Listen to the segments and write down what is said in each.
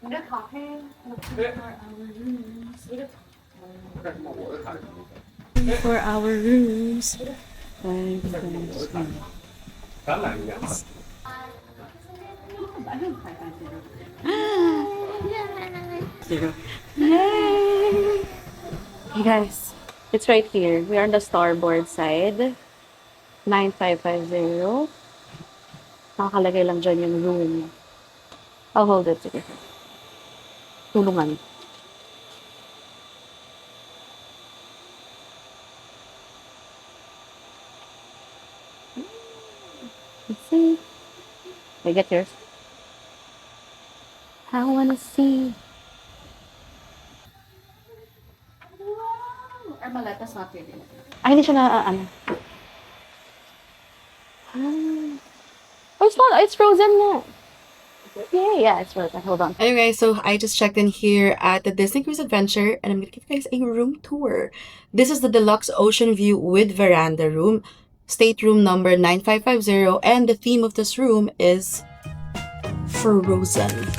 For our rooms. Zero. Yay! Hey guys, it's right here. We are on the starboard side. 9550. Nakakalagay lang dyan yung room. I'll hold it. Sige. Tulungan. Let's see. I get yours. I wanna see. Wow! Or malatas not pwede. Ay, hindi siya na, ano. Oh, it's not. It's frozen now. Yeah, it's frozen. Hold on. Anyway, so I just checked in here at the Disney Cruise Adventure, and I'm gonna give you guys a room tour. This is the deluxe ocean view with veranda room, stateroom number 9550, and the theme of this room is Frozen.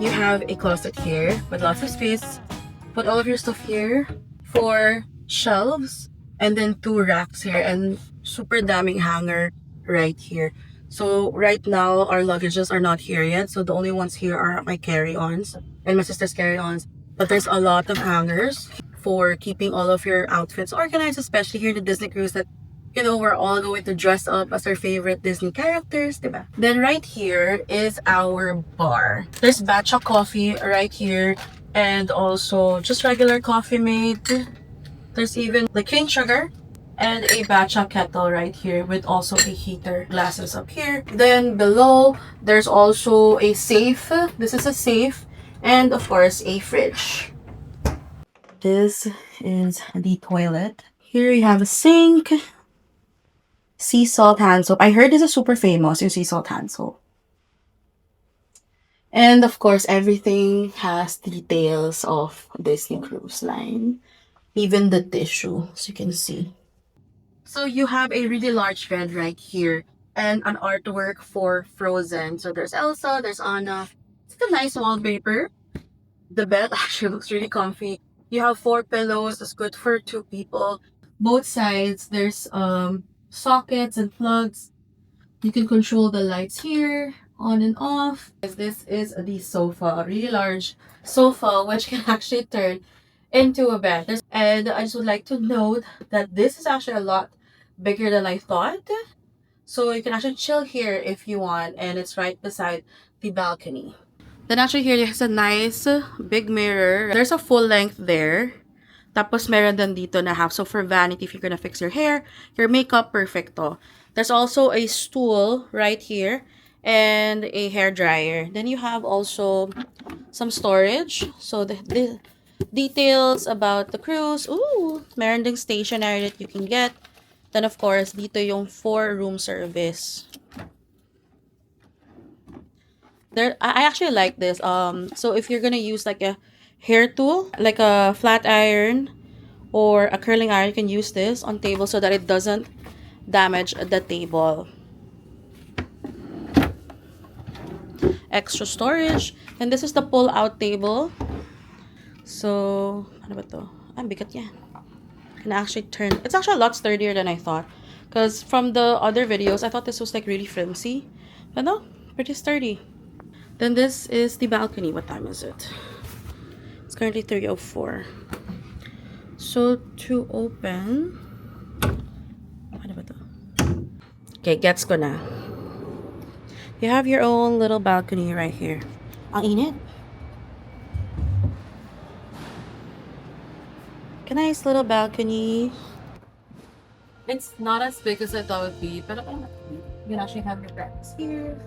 You have a closet here with lots of space. Put all of your stuff here, 4 shelves, and then 2 racks here, and super daming hanger right here. So right now our luggages are not here yet, so the only ones here are my carry-ons and my sister's carry-ons. But there's a lot of hangers for keeping all of your outfits organized, especially here in the Disney cruise that, you know, we're all going to dress up as our favorite Disney characters, diba? Then right here is our bar. There's batcha coffee right here, and also just regular coffee made. There's even the cane sugar and a batcha kettle right here with also a heater. Glasses up here. Then below, there's also a safe. This is a safe, and of course a fridge. This is the toilet. Here you have a sink. Sea salt hand soap. I heard this is super famous, yung sea salt hand soap. And of course, everything has details of Disney Cruise Line. Even the tissue, as you can see. So you have a really large bed right here and an artwork for Frozen. So there's Elsa, there's Anna. It's a nice wallpaper. The bed actually looks really comfy. You have 4 pillows. It's good for 2 people. Both sides, there's sockets and plugs. You can control the lights here, on and off. This is the sofa, a really large sofa which can actually turn into a bed. And I just would like to note that this is actually a lot bigger than I thought. So you can actually chill here if you want, and it's right beside the balcony. Then actually here, there's a nice big mirror. There's a full length there. Tapos meron din dito na half. So for vanity, if you're gonna fix your hair, your makeup, perfecto. There's also a stool right here and a hair dryer. Then you have also some storage. So the details about the cruise. Ooh, meron ding stationery that you can get. Then of course, dito yung 4-room service. There, I actually like this. So if you're gonna use like a hair tool, like a flat iron or a curling iron, you can use this on table so that it doesn't damage the table. Extra storage. And this is the pull-out table. So, ano ba to? Ang bigat yan. Can actually turn. It's actually a lot sturdier than I thought. Because from the other videos, I thought this was like really flimsy. But no, pretty sturdy. Then this is the balcony. What time is it? It's currently 3:04. So to open, ano ba to? Okay, gets ko na. You have your own little balcony right here. Ang init. A nice little balcony. It's not as big as I thought it would be, but you can actually have your breakfast here.